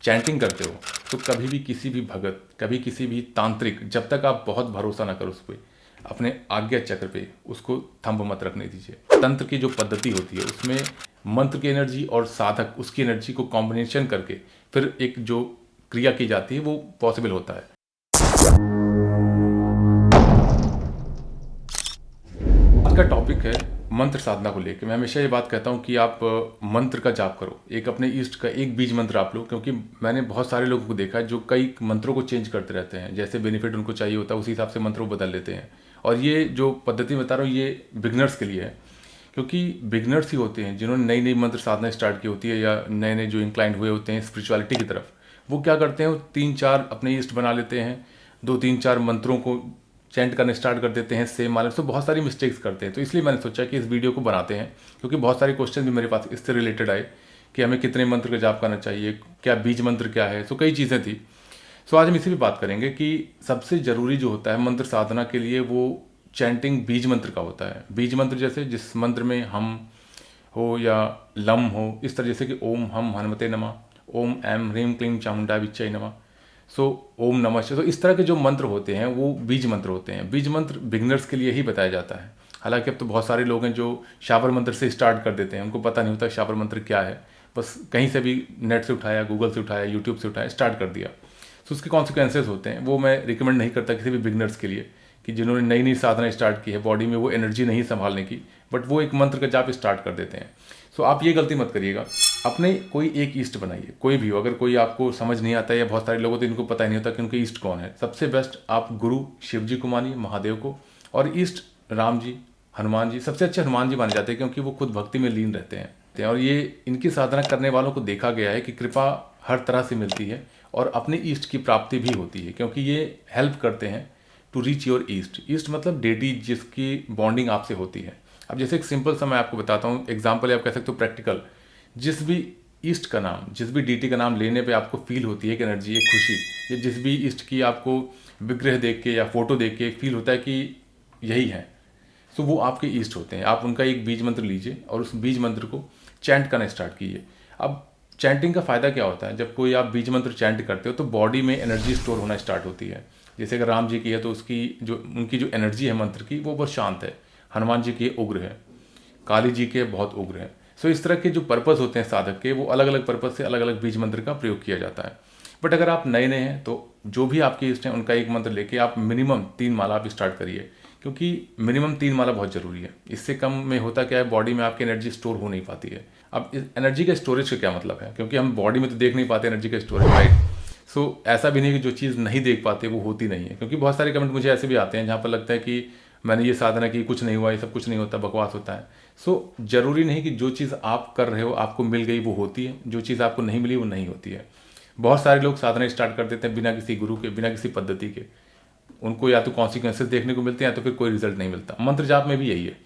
Chanting करते हो तो कभी भी किसी भी भगत, कभी किसी भी तांत्रिक, जब तक आप बहुत भरोसा ना करो उस पर, अपने आज्ञा चक्र पे, उसको थंब मत रखने दीजिए। तंत्र की जो पद्धति होती है उसमें मंत्र की एनर्जी और साधक उसकी एनर्जी को कॉम्बिनेशन करके फिर एक जो क्रिया की जाती है वो पॉसिबल होता है। आज का टॉपिक है मंत्र साधना को लेकर। मैं हमेशा ये बात कहता हूँ कि आप मंत्र का जाप करो, एक अपने इष्ट का एक बीज मंत्र आप लो, क्योंकि मैंने बहुत सारे लोगों को देखा है जो कई मंत्रों को चेंज करते रहते हैं, जैसे बेनिफिट उनको चाहिए होता है उसी हिसाब से मंत्र वो बदल लेते हैं। और ये जो पद्धति बता रहा हूँ ये बिगनर्स के लिए है, क्योंकि बिगनर्स ही होते हैं जिन्होंने नई नई मंत्र साधना स्टार्ट की होती है या नए नए जो इंक्लाइंड हुए होते हैं स्पिरिचुअलिटी की तरफ, वो क्या करते हैं, वो 3-4 अपने इष्ट बना लेते हैं, 2-3-4 मंत्रों को चैंट करने स्टार्ट कर देते हैं सेम माले, तो बहुत सारी मिस्टेक्स करते हैं। तो इसलिए मैंने सोचा कि इस वीडियो को बनाते हैं, क्योंकि बहुत सारे क्वेश्चन भी मेरे पास इससे रिलेटेड आए कि हमें कितने मंत्र का जाप करना चाहिए, क्या बीज मंत्र क्या है, तो कई चीज़ें थी। सो आज हम इसी भी बात करेंगे कि सबसे ज़रूरी जो होता है मंत्र साधना के लिए वो चैंटिंग बीज मंत्र का होता है। बीज मंत्र जैसे जिस मंत्र में हम हो या लम हो, इस तरह जैसे कि ओम हम हनुमते नमः, ओम ऐम ह्रीम क्लीम चामुंडा विच्चय नमः, सो ओम नमः शिवाय। तो इस तरह के जो मंत्र होते हैं वो बीज मंत्र होते हैं। बीज मंत्र बिगनर्स के लिए ही बताया जाता है। हालांकि अब तो बहुत सारे लोग हैं जो शाबर मंत्र से स्टार्ट कर देते हैं, उनको पता नहीं होता शाबर मंत्र क्या है, बस कहीं से भी नेट से उठाया, गूगल से उठाया, यूट्यूब से उठाया, स्टार्ट कर दिया। तो उसके कॉन्सिक्वेंसेज होते हैं, वो मैं रिकमेंड नहीं करता किसी भी बिगनर्स के लिए कि जिन्होंने नई नई साधना स्टार्ट की है, बॉडी में वो एनर्जी नहीं संभालने की, बट वो एक मंत्र का जाप स्टार्ट कर देते हैं। सो आप ये गलती मत करिएगा, अपने कोई एक ईस्ट बनाइए, कोई भी हो। अगर कोई आपको समझ नहीं आता है, या बहुत सारे लोगों तो इनको पता ही नहीं होता कि उनके ईस्ट कौन है, सबसे बेस्ट आप गुरु शिव जी को मानिए, महादेव को, और ईस्ट राम जी, हनुमान जी, सबसे अच्छे हनुमान जी माने जाते हैं क्योंकि वो खुद भक्ति में लीन रहते हैं। और ये इनकी साधना करने वालों को देखा गया है कि कृपा हर तरह से मिलती है और अपने ईस्ट की प्राप्ति भी होती है, क्योंकि ये हेल्प करते हैं टू रीच योर ईस्ट। ईस्ट मतलब डेटी जिसकी बॉन्डिंग आपसे होती है। अब जैसे एक सिंपल सा मैं आपको बताता हूँ एग्जाम्पल, आप कह सकते हो प्रैक्टिकल। जिस भी ईस्ट का नाम, जिस भी डीटी का नाम लेने पे आपको फील होती है एक एनर्जी, एक खुशी, या जिस भी ईस्ट की आपको विग्रह देख के या फोटो देख के फील होता है कि यही है, तो वो आपके ईस्ट होते हैं। आप उनका एक बीज मंत्र लीजिए और उस बीज मंत्र को चैंट करना स्टार्ट कीजिए। अब चैंटिंग का फ़ायदा क्या होता है, जब कोई आप बीज मंत्र चैंट करते हो तो बॉडी में एनर्जी स्टोर होना स्टार्ट होती है। जैसे अगर राम जी की है तो उनकी जो एनर्जी है मंत्र की वो बहुत शांत है, हनुमान जी की उग्र है, काली जी के बहुत उग्र है। सो इस तरह के जो पर्पस होते हैं साधक के, वो अलग अलग पर्पस से अलग अलग बीज मंत्र का प्रयोग किया जाता है। बट अगर आप नए नए हैं तो जो भी आपके इष्ट हैं उनका एक मंत्र लेके आप मिनिमम 3 माला आप स्टार्ट करिए, क्योंकि मिनिमम 3 माला बहुत ज़रूरी है। इससे कम में होता क्या है, बॉडी में आपकी एनर्जी स्टोर हो नहीं पाती है। अब इस एनर्जी का स्टोरेज का क्या मतलब है, क्योंकि हम बॉडी में तो देख नहीं पाते एनर्जी का स्टोरेज, राइट। सो ऐसा भी नहीं कि जो चीज़ नहीं देख पाते वो होती नहीं है, क्योंकि बहुत सारे कमेंट मुझे ऐसे भी आते हैं जहाँ पर लगता है कि मैंने ये साधना की, कुछ नहीं हुआ, ये सब कुछ नहीं होता, बकवास होता है। सो ज़रूरी नहीं कि जो चीज़ आप कर रहे हो आपको मिल गई वो होती है, जो चीज़ आपको नहीं मिली वो नहीं होती है। बहुत सारे लोग साधना स्टार्ट कर देते हैं बिना किसी गुरु के, बिना किसी पद्धति के, उनको या तो कॉन्सिक्वेंसेस देखने को मिलते हैं या तो फिर कोई रिजल्ट नहीं मिलता। मंत्र जाप में भी यही है,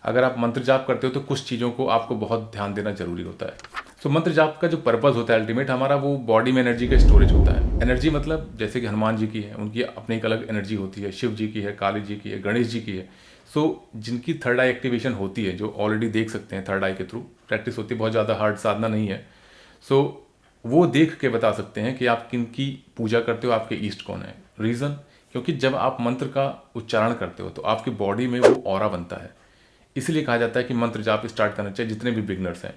अगर आप मंत्र जाप करते हो तो कुछ चीज़ों को आपको बहुत ध्यान देना जरूरी होता है। सो मंत्र जाप का जो पर्पस होता है अल्टीमेट हमारा, वो बॉडी में एनर्जी का स्टोरेज होता है। एनर्जी मतलब जैसे कि हनुमान जी की है, उनकी अपनी एक अलग एनर्जी होती है, शिव जी की है, काली जी की है, गणेश जी की है। सो जिनकी थर्ड आई एक्टिवेशन होती है, जो ऑलरेडी देख सकते हैं थर्ड आई के थ्रू, प्रैक्टिस होती है, बहुत ज़्यादा हार्ड साधना नहीं है। सो वो देख के बता सकते हैं कि आप किन की पूजा करते हो, आपके ईस्ट कौन है। रीज़न, क्योंकि जब आप मंत्र का उच्चारण करते हो तो आपकी बॉडी में वो ऑरा बनता है। इसलिए कहा जाता है कि मंत्र जाप स्टार्ट करना चाहिए जितने भी बिगनर्स हैं।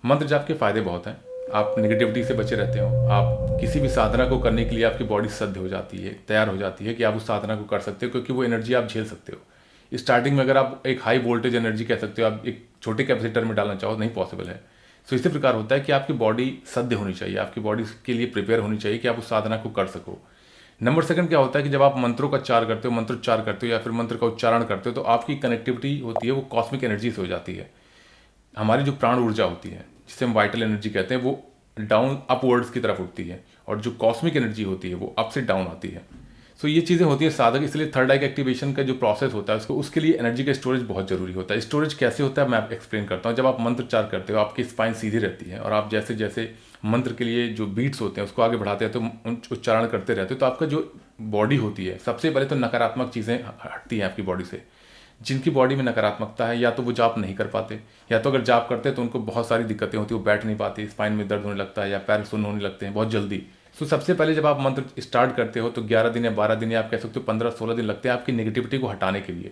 मंत्र जाप के फ़ायदे बहुत हैं, आप नेगेटिविटी से बचे रहते हो, आप किसी भी साधना को करने के लिए आपकी बॉडी सज्ज हो जाती है, तैयार हो जाती है कि आप उस साधना को कर सकते हो, क्योंकि वो एनर्जी आप झेल सकते हो। स्टार्टिंग में अगर आप एक हाई वोल्टेज एनर्जी कह सकते हो, आप एक छोटे कैपेसिटर में डालना चाहो, नहीं पॉसिबल है। सो इसी प्रकार होता है कि आपकी बॉडी सज्ज होनी चाहिए, आपकी बॉडी के लिए प्रिपेयर होनी चाहिए कि आप उस साधना को कर सको। नंबर सेकंड क्या होता है कि जब आप मंत्रों का उच्चार करते हो, मंत्रोच्चार करते हो या फिर मंत्र का उच्चारण करते हो, तो आपकी कनेक्टिविटी होती है वो कॉस्मिक एनर्जी से हो जाती है। हमारी जो प्राण ऊर्जा होती है, जिसे हम वाइटल एनर्जी कहते हैं, वो डाउन अपवर्ड्स की तरफ उठती है, और जो कॉस्मिक एनर्जी होती है वो अप से डाउन आती है। सो ये चीज़ें होती है साधक, इसलिए थर्ड आई एक्टिवेशन का जो प्रोसेस होता है उसके लिए एनर्जी का स्टोरेज बहुत जरूरी होता है। स्टोरेज कैसे होता है मैं आप एक्सप्लेन करता हूँ। जब आप मंत्रोच्चार करते हो आपकी स्पाइन सीधी रहती है, और आप जैसे जैसे मंत्र के लिए जो बीट्स होते हैं उसको आगे बढ़ाते हैं, तो उच्चारण करते रहते हो, तो आपका जो बॉडी होती है, सबसे पहले तो नकारात्मक चीज़ें हटती हैं आपकी बॉडी से। जिनकी बॉडी में नकारात्मकता है, या तो वो जाप नहीं कर पाते, या तो अगर जाप करते हैं तो उनको बहुत सारी दिक्कतें होती है, वो बैठ नहीं पाते, स्पाइन में दर्द होने लगता है या पैर सुन्न होने लगते हैं बहुत जल्दी। तो सबसे पहले जब आप मंत्र स्टार्ट करते हो तो 11 दिन या 12 दिन या आप कह सकते हो 15-16 दिन लगते हैं आपकी नेगेटिविटी को हटाने के लिए।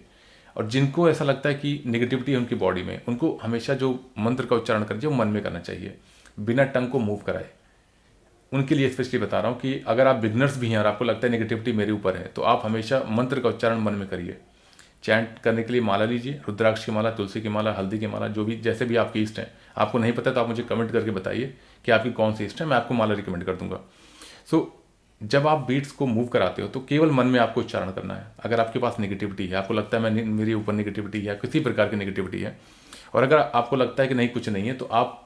और जिनको ऐसा लगता है कि नेगेटिविटी है उनकी बॉडी में, उनको हमेशा जो मंत्र का उच्चारण करिए वो मन में करना चाहिए, बिना टंग को मूव कराए। उनके लिए स्पेशली बता रहा हूँ कि अगर आप बिगनर्स भी हैं और आपको लगता है नेगेटिविटी मेरे ऊपर है, तो आप हमेशा मंत्र का उच्चारण मन में करिए। चैंट करने के लिए माला लीजिए, रुद्राक्ष की माला, तुलसी की माला, हल्दी की माला, जो भी जैसे भी आपकी इष्ट है। आपको नहीं पता तो आप मुझे कमेंट करके बताइए कि आपकी कौन सी इष्ट है, मैं आपको माला रिकमेंड कर दूंगा। जब आप बीट्स को मूव कराते हो तो केवल मन में आपको उच्चारण करना है। अगर आपके पास नेगेटिविटी है, आपको लगता है मेरे ऊपर नेगेटिविटी है, किसी प्रकार की नेगेटिविटी है, और अगर आपको लगता है कि नहीं कुछ नहीं है, तो आप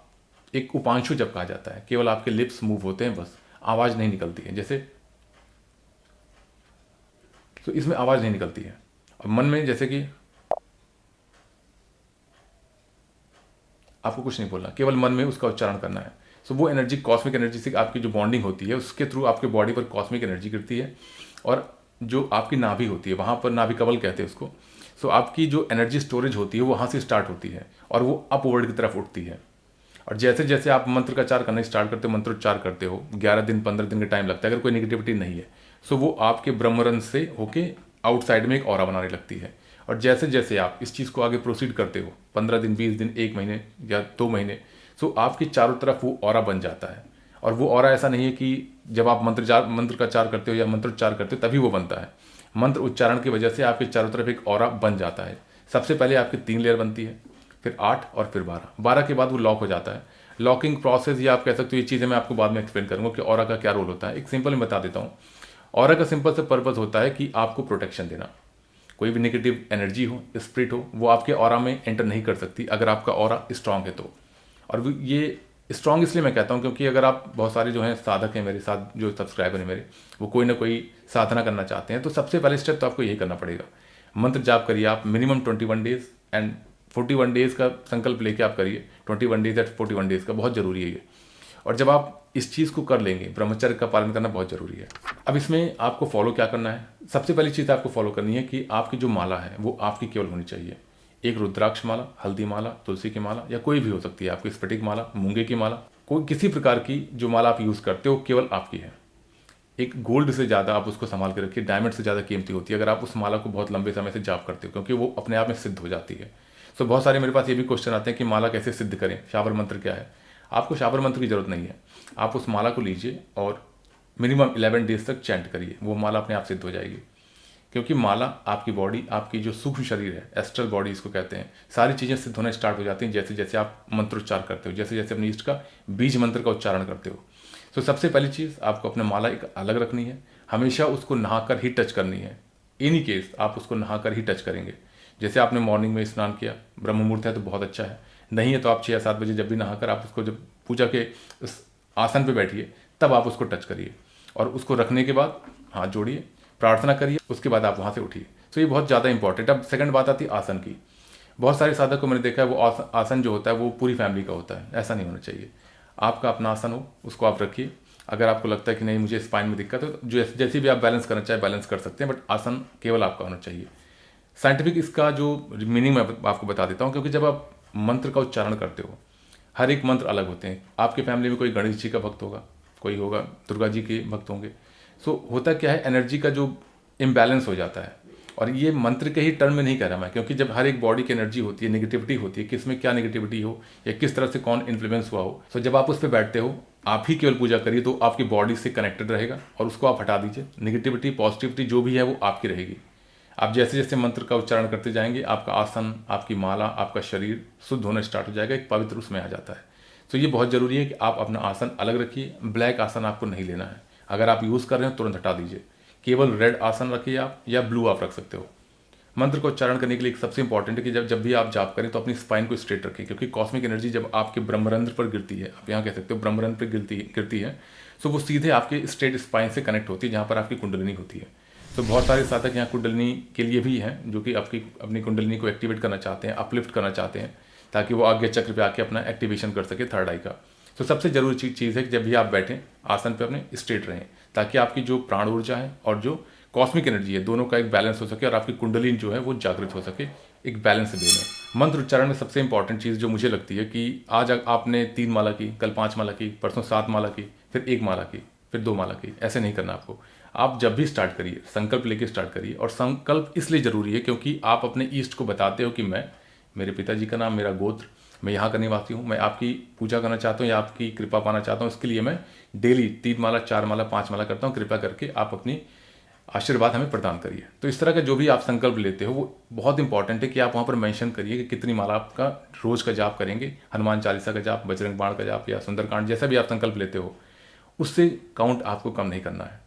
एक उपांशु जब कहा जाता है, केवल आपके लिप्स मूव होते हैं, बस आवाज़ नहीं निकलती है, जैसे तो इसमें आवाज़ नहीं निकलती है। और मन में जैसे कि आपको कुछ नहीं बोलना, केवल मन में उसका उच्चारण करना है। सो वो एनर्जी, कॉस्मिक एनर्जी से आपकी जो बॉन्डिंग होती है उसके थ्रू आपके बॉडी पर कॉस्मिक एनर्जी गिरती है, और जो आपकी नाभि होती है वहाँ पर, नाभि कवल कहते हैं उसको, सो आपकी जो एनर्जी स्टोरेज होती है वो वहाँ से स्टार्ट होती है और वो अपवर्ड की तरफ उठती है। और जैसे जैसे आप मंत्र का उच्चार करना स्टार्ट करते हो, मंत्रोच्चार करते हो, 11 दिन 15 दिन का टाइम लगता है अगर कोई नेगेटिविटी नहीं है, सो वो आपके ब्रह्मरंध्र से होके आउटसाइड में एक ऑरा बनाने लगती है। और जैसे जैसे आप इस चीज़ को आगे प्रोसीड करते हो, 15 दिन, 20 दिन, 1 महीने या 2 महीने, सो आपके चारों तरफ वो ऑरा बन जाता है। और वो ऑरा ऐसा नहीं है कि जब आप मंत्र का उच्चार करते हो या मंत्रोच्चार करते हो तभी वो बनता है। मंत्र उच्चारण की वजह से आपके चारों तरफ एक ऑरा बन जाता है। सबसे पहले आपकी 3 लेयर बनती है, फिर 8 और फिर 12 के बाद वो लॉक हो जाता है। लॉकिंग प्रोसेस, या आप कह सकते हो ये चीज़ें मैं आपको बाद में एक्सप्लेन करूँगा कि ऑरा का क्या रोल होता है। एक सिंपल में बता देता हूँ। ऑरा का सिंपल से पर्पस होता है कि आपको प्रोटेक्शन देना। कोई भी नेगेटिव एनर्जी हो, स्पिरिट हो, वो आपके ऑरा में एंटर नहीं कर सकती अगर आपका ऑरा स्ट्रांग है तो। और ये स्ट्रांग इसलिए मैं कहता हूँ क्योंकि अगर आप, बहुत सारे जो हैं साधक हैं मेरे साथ, जो सब्सक्राइबर हैं मेरे, वो कोई ना कोई साधना करना चाहते हैं, तो सबसे पहले स्टेप तो आपको यही करना पड़ेगा। मंत्र जाप करिए आप मिनिमम 21 डेज एंड 41 डेज का संकल्प लेके आप करिए। 21 डेज एट 41 डेज का बहुत जरूरी है ये। और जब आप इस चीज़ को कर लेंगे, ब्रह्मचर्य का पालन करना बहुत जरूरी है। अब इसमें आपको फॉलो क्या करना है? सबसे पहली चीज़ आपको फॉलो करनी है कि आपकी जो माला है वो आपकी केवल होनी चाहिए। एक रुद्राक्ष माला, हल्दी माला, तुलसी की माला, या कोई भी हो सकती है आपकी, स्फटिक माला, मूंगे की माला, कोई किसी प्रकार की जो माला आप यूज़ करते हो केवल आपकी है। एक गोल्ड से ज़्यादा आप उसको संभाल के रखिए, डायमंड से ज़्यादा कीमती होती है अगर आप उस माला को बहुत लंबे समय से जाप करते हो, क्योंकि वो अपने आप में सिद्ध हो जाती है। सो बहुत सारे मेरे पास ये भी क्वेश्चन आते हैं कि माला कैसे सिद्ध करें, शाबर मंत्र क्या है? आपको शाबर मंत्र की जरूरत नहीं है। आप उस माला को लीजिए और मिनिमम 11 डेज तक चैंट करिए, वो माला अपने आप सिद्ध हो जाएगी। क्योंकि माला, आपकी बॉडी, आपकी जो सूक्ष्म शरीर है, एस्ट्रल बॉडी इसको कहते हैं, सारी चीज़ें सिद्ध होना स्टार्ट हो जाती हैं जैसे जैसे आप मंत्रोच्चार करते हो, जैसे जैसे अपनी इष्ट का बीज मंत्र का उच्चारण करते हो। तो सबसे पहली चीज़ आपको अपना माला एक अलग रखनी है, हमेशा उसको नहाकर ही टच करनी है। इन केस आप उसको नहाकर ही टच करेंगे। जैसे आपने मॉर्निंग में स्नान किया, ब्रह्म मुहूर्त है तो बहुत अच्छा है, नहीं है तो आप 6 या 7 बजे जब भी नहाकर आप उसको, जब पूजा के उस आसन पे बैठिए तब आप उसको टच करिए, और उसको रखने के बाद हाथ जोड़िए, प्रार्थना करिए, उसके बाद आप वहाँ से उठिए। तो ये बहुत ज़्यादा इंपॉर्टेंट। अब सेकंड बात आती है आसन की। बहुत सारे साधक को मैंने देखा है वो आसन जो होता है वो पूरी फैमिली का होता है, ऐसा नहीं होना चाहिए। आपका अपना आसन हो, उसको आप रखिए। अगर आपको लगता है कि नहीं मुझे स्पाइन में दिक्कत है, तो जैसे भी आप बैलेंस करना चाहे बैलेंस कर सकते हैं, बट आसन केवल आपका होना चाहिए। साइंटिफिक इसका जो मीनिंग मैं आपको बता देता हूँ, क्योंकि जब आप मंत्र का उच्चारण करते हो, हर एक मंत्र अलग होते हैं। आपके फैमिली में कोई गणेश जी का भक्त होगा, कोई होगा दुर्गा जी के भक्त होंगे। सो होता क्या है, एनर्जी का जो इम्बैलेंस हो जाता है। और ये मंत्र के ही टर्म में नहीं कह रहा मैं, क्योंकि जब हर एक बॉडी की एनर्जी होती है, नेगेटिविटी होती है, किस में क्या नेगेटिविटी हो या किस तरह से कौन इन्फ्लुएंस हुआ हो, तो जब आप उस पर बैठते हो, आप ही केवल पूजा करिए तो आपकी बॉडी से कनेक्टेड रहेगा, और उसको आप हटा दीजिए। नेगेटिविटी पॉजिटिविटी जो भी है वो आपकी रहेगी। आप जैसे जैसे मंत्र का उच्चारण करते जाएंगे, आपका आसन, आपकी माला, आपका शरीर शुद्ध होना स्टार्ट हो जाएगा, एक पवित्र उसमें आ जाता है। तो ये बहुत ज़रूरी है कि आप अपना आसन अलग रखिए। ब्लैक आसन आपको नहीं लेना है, अगर आप यूज़ कर रहे हो तुरंत हटा दीजिए। केवल रेड आसन रखिए आप, या ब्लू आप रख सकते हो। मंत्र को उच्चारण करने के लिए सबसे इंपॉर्टेंट है कि जब भी आप जाप करें तो अपनी स्पाइन को स्ट्रेट रखें, क्योंकि कॉस्मिक एनर्जी जब आपके ब्रह्मरंध्र पर गिरती है, आप यहाँ कह सकते हो ब्रह्मरंध्र पर गिरती है, तो वो सीधे आपके स्ट्रेट स्पाइन से कनेक्ट होती है, जहाँ पर आपकी कुंडलिनी होती है। तो बहुत सारे साधक यहाँ कुंडलिनी के लिए भी हैं, जो कि अपनी कुंडलिनी को एक्टिवेट करना चाहते हैं, अपलिफ्ट करना चाहते हैं, ताकि वो आगे चक्र पे आके अपना एक्टिवेशन कर सके थर्ड आई का। तो सबसे जरूरी चीज़ है कि जब भी आप बैठें आसन पे अपने स्ट्रेट रहें, ताकि आपकी जो प्राण ऊर्जा है और जो कॉस्मिक एनर्जी है, दोनों का एक बैलेंस हो सके और आपकी कुंडलिनी जो है वो जागृत हो सके, एक बैलेंस वे में। मंत्र उच्चारण में सबसे इंपॉर्टेंट चीज़ जो मुझे लगती है कि आज आपने 3 माला की, कल 5 माला की, परसों 7 माला की, फिर 1 माला की, फिर 2 माला की, ऐसे नहीं करना आपको। आप जब भी स्टार्ट करिए संकल्प लेके स्टार्ट करिए, और संकल्प इसलिए ज़रूरी है क्योंकि आप अपने ईष्ट को बताते हो कि मैं, मेरे पिताजी का नाम, मेरा गोत्र, मैं यहाँ का निवासी हूँ, मैं आपकी पूजा करना चाहता हूँ या आपकी कृपा पाना चाहता हूँ, इसके लिए मैं डेली 3 माला, 4 माला, 5 माला करता हूँ, कृपा करके आप अपनी आशीर्वाद हमें प्रदान करिए। तो इस तरह का जो भी आप संकल्प लेते हो वो बहुत इंपॉर्टेंट है कि आप वहाँ पर मेंशन करिए कि कितनी माला आपका रोज का जाप करेंगे, हनुमान चालीसा का जाप, बजरंग बाण का जाप या सुंदरकांड, जैसा भी आप संकल्प लेते हो उससे काउंट आपको कम नहीं करना है।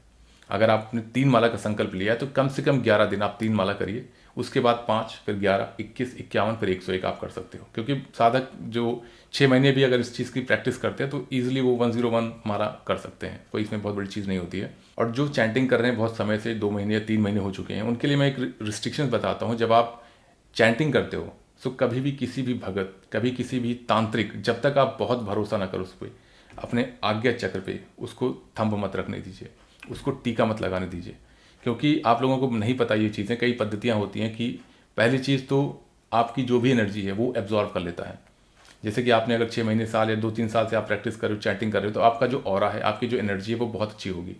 अगर आपने 3 माला का संकल्प लिया है तो कम से कम 11 दिन आप 3 माला करिए, उसके बाद 5, फिर 11, 21, 51, फिर 101 आप कर सकते हो। क्योंकि साधक जो 6 महीने भी अगर इस चीज़ की प्रैक्टिस करते हैं तो ईजिली वो 101 माला कर सकते हैं, कोई इसमें बहुत बड़ी चीज़ नहीं होती है। और जो चैंटिंग कर रहे हैं बहुत समय से, 2 महीने या 3 महीने हो चुके हैं, उनके लिए मैं एक रिस्ट्रिक्शंस बताता हूँ। जब आप चैंटिंग करते हो तो कभी भी किसी भी भगत, कभी किसी भी तांत्रिक, जब तक आप बहुत भरोसा ना करो उस पर, अपने आज्ञा चक्र पे उसको थंब मत रखने दीजिए, उसको टीका मत लगाने दीजिए। क्योंकि आप लोगों को नहीं पता ये चीज़ें, कई पद्धतियाँ होती हैं कि पहली चीज़ तो आपकी जो भी एनर्जी है वो एब्जॉर्व कर लेता है। जैसे कि आपने अगर 6 महीने, साल या 2-3 साल से आप प्रैक्टिस कर रहे हो, चैटिंग कर रहे हो, तो आपका जो ऑरा है, आपकी जो एनर्जी है वो बहुत अच्छी होगी।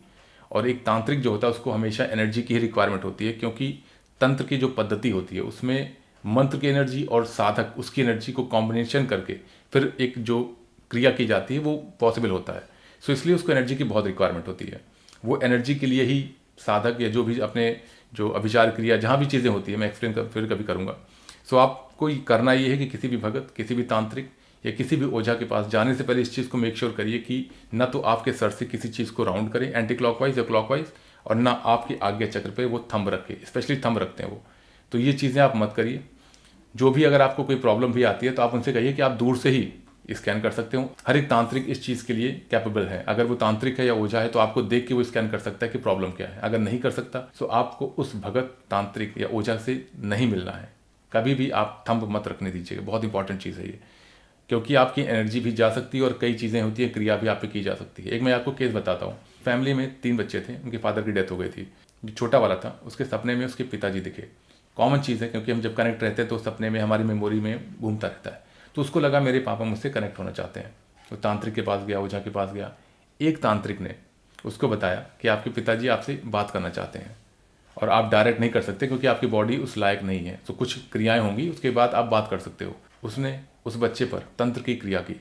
और एक तांत्रिक जो होता है उसको हमेशा एनर्जी की ही रिक्वायरमेंट होती है, क्योंकि तंत्र की जो पद्धति होती है उसमें मंत्र की एनर्जी और साधक उसकी एनर्जी को कॉम्बिनेशन करके फिर एक जो क्रिया की जाती है वो पॉसिबल होता है। सो इसलिए उसको एनर्जी की बहुत रिक्वायरमेंट होती है। वो एनर्जी के लिए ही साधक या जो भी अपने जो अभिचार क्रिया जहाँ भी चीज़ें होती है, मैं एक्सप्लेन फिर कभी करूँगा। सो आपको करना ये है कि किसी भी भगत, किसी भी तांत्रिक या किसी भी ओझा के पास जाने से पहले इस चीज़ को मेक श्योर करिए कि न तो आपके सर से किसी चीज़ को राउंड करें एंटी क्लॉकवाइज या क्लॉकवाइज, और ना आपकी आज्ञा चक्र पे वो थंब रखे, स्पेशली थंब रखते हैं वो। तो ये चीज़ें आप मत करिए। जो भी अगर आपको कोई प्रॉब्लम भी आती है तो आप उनसे कहिए कि आप दूर से ही स्कैन कर सकते हो। हर एक तांत्रिक इस चीज़ के लिए कैपेबल है। अगर वो तांत्रिक है या ओझा है तो आपको देख के वो स्कैन कर सकता है कि प्रॉब्लम क्या है। अगर नहीं कर सकता तो आपको उस भगत, तांत्रिक या ओझा से नहीं मिलना है। कभी भी आप थंब मत रखने दीजिएगा, बहुत इंपॉर्टेंट चीज़ है ये। क्योंकि आपकी एनर्जी भी जा सकती है और कई चीज़ें होती है, क्रिया भी आप पे की जा सकती है। एक मैं आपको केस बताता हूँ। फैमिली में 3 बच्चे थे, उनके फादर की डेथ हो गई थी। जो छोटा वाला था उसके सपने में उसके पिताजी दिखे। कॉमन चीज़ है क्योंकि हम जब कनेक्ट रहते हैं तो सपने में हमारी मेमोरी में घूमता रहता है। तो उसको लगा मेरे पापा मुझसे कनेक्ट होना चाहते हैं। तो तांत्रिक के पास गया, ओझा के पास गया। एक तांत्रिक ने उसको बताया कि आपके पिताजी आपसे बात करना चाहते हैं और आप डायरेक्ट नहीं कर सकते क्योंकि आपकी बॉडी उस लायक नहीं है। तो कुछ क्रियाएं होंगी, उसके बाद आप बात कर सकते हो। उसने उस बच्चे पर तंत्र की क्रिया की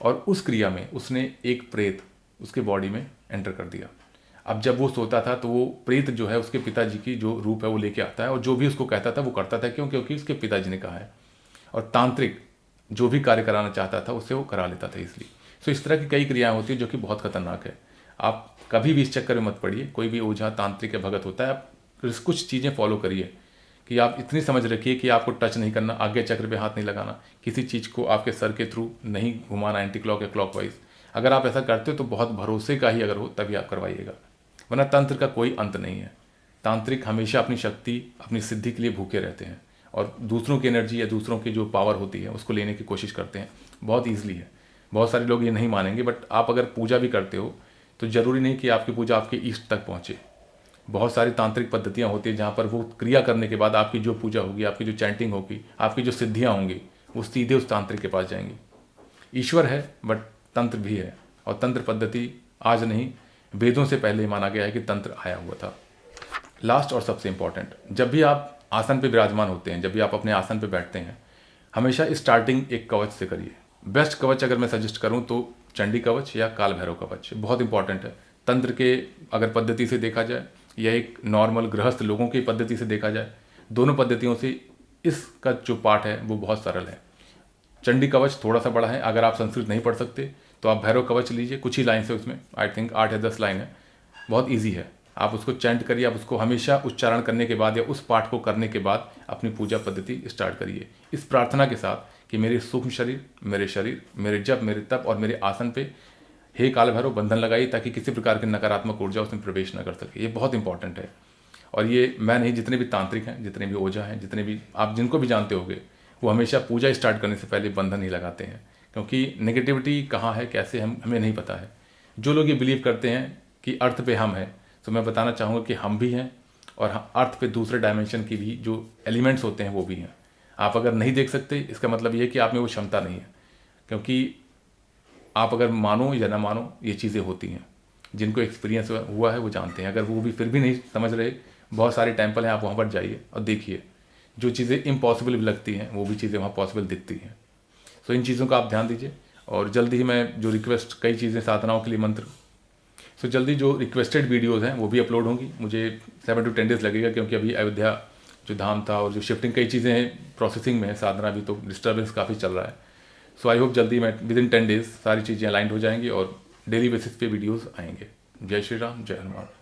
और उस क्रिया में उसने एक प्रेत उसके बॉडी में एंटर कर दिया। अब जब वो सोता था तो वो प्रेत जो है उसके पिताजी की जो रूप है वो लेके आता है और जो भी उसको कहता था वो करता था। क्यों? क्योंकि उसके पिताजी ने कहा है। और तांत्रिक जो भी कार्य कराना चाहता था उससे वो करा लेता था इसलिए। सो इस तरह की कई क्रियाएं होती है जो कि बहुत खतरनाक है। आप कभी भी इस चक्कर में मत पड़िए। कोई भी ओझा, तांत्रिक या भगत होता है, आप कुछ चीज़ें फॉलो करिए कि आप इतनी समझ रखिए कि आपको टच नहीं करना, आज्ञा चक्र पे हाथ नहीं लगाना, किसी चीज़ को आपके सर के थ्रू नहीं घुमाना एंटी क्लॉक या क्लॉकवाइज। अगर आप ऐसा करते हो तो बहुत भरोसे का ही अगर हो तभी आप करवाइएगा, वरना तंत्र का कोई अंत नहीं है। तांत्रिक हमेशा अपनी शक्ति, अपनी सिद्धि के लिए भूखे रहते हैं और दूसरों की एनर्जी या दूसरों की जो पावर होती है उसको लेने की कोशिश करते हैं। बहुत ईजिली है। बहुत सारे लोग ये नहीं मानेंगे, बट आप अगर पूजा भी करते हो तो ज़रूरी नहीं कि आपकी पूजा आपके इष्ट तक पहुँचे। बहुत सारी तांत्रिक पद्धतियाँ होती हैं जहाँ पर वो क्रिया करने के बाद आपकी जो पूजा होगी, आपकी जो चैंटिंग होगी, आपकी जो सिद्धियाँ होंगी, वो सीधे उस तांत्रिक के पास जाएंगी। ईश्वर है बट तंत्र भी है, और तंत्र पद्धति आज नहीं, वेदों से पहले ही माना गया है कि तंत्र आया हुआ था। लास्ट और सबसे इंपॉर्टेंट, जब भी आप आसन पे विराजमान होते हैं, जब भी आप अपने आसन पे बैठते हैं, हमेशा स्टार्टिंग एक कवच से करिए। बेस्ट कवच अगर मैं सजेस्ट करूं तो चंडी कवच या काल भैरव कवच बहुत इंपॉर्टेंट है। तंत्र के अगर पद्धति से देखा जाए या एक नॉर्मल गृहस्थ लोगों की पद्धति से देखा जाए, दोनों पद्धतियों से इसका जो पाठ है वो बहुत सरल है। चंडी कवच थोड़ा सा बड़ा है, अगर आप संस्कृत नहीं पढ़ सकते तो आप भैरव कवच लीजिए, कुछ ही लाइन से उसमें आई थिंक 8 या 10 लाइन है, बहुत ईजी है। आप उसको चैंट करिए, आप उसको हमेशा उच्चारण करने के बाद या उस पाठ को करने के बाद अपनी पूजा पद्धति स्टार्ट करिए, इस प्रार्थना के साथ कि मेरे सूक्ष्म शरीर, मेरे जप, मेरे तप और मेरे आसन पे हे काल भैरव बंधन लगाइए ताकि किसी प्रकार की नकारात्मक ऊर्जा उसमें प्रवेश न कर सके। ये बहुत इंपॉर्टेंट है। और ये मैं नहीं, जितने भी तांत्रिक हैं, जितने भी ओझा हैं, जितने भी आप जिनको भी जानते होंगे, वो हमेशा पूजा स्टार्ट करने से पहले बंधन ही लगाते हैं, क्योंकि नेगेटिविटी कहाँ है, कैसे, हमें नहीं पता है। जो लोग ये बिलीव करते हैं कि अर्थ पे हम हैं, तो मैं बताना चाहूँगा कि हम भी हैं और अर्थ पे दूसरे डायमेंशन की भी जो एलिमेंट्स होते हैं वो भी हैं। आप अगर नहीं देख सकते इसका मतलब ये है कि आप में वो क्षमता नहीं है, क्योंकि आप अगर मानो या ना मानो ये चीज़ें होती हैं। जिनको एक्सपीरियंस हुआ है वो जानते हैं। अगर वो भी फिर भी नहीं समझ रहे, बहुत सारे टेम्पल हैं, आप वहाँ पर जाइए और देखिए, जो चीज़ें इम्पॉसिबल भी लगती हैं वो भी चीज़ें वहाँ पॉसिबल दिखती हैं। सो इन चीज़ों का आप ध्यान दीजिए। और जल्दी ही मैं जो रिक्वेस्ट कई चीज़ें साधनाओं के लिए मंत्र, सो जल्दी जो रिक्वेस्टेड वीडियोज़ हैं वो भी अपलोड होंगी। मुझे 7 to 10 डेज़ लगेगा, क्योंकि अभी अयोध्या जो धाम था और जो शिफ्टिंग कई चीज़ें हैं प्रोसेसिंग में है, साधना भी तो डिस्टर्बेंस काफ़ी चल रहा है। सो आई होप जल्दी मैं विद इन 10 डेज़ सारी चीज़ें अलाइंड हो जाएंगी और डेली बेसिस पे वीडियोज़ आएंगे। जय श्री राम, जय हनुमान।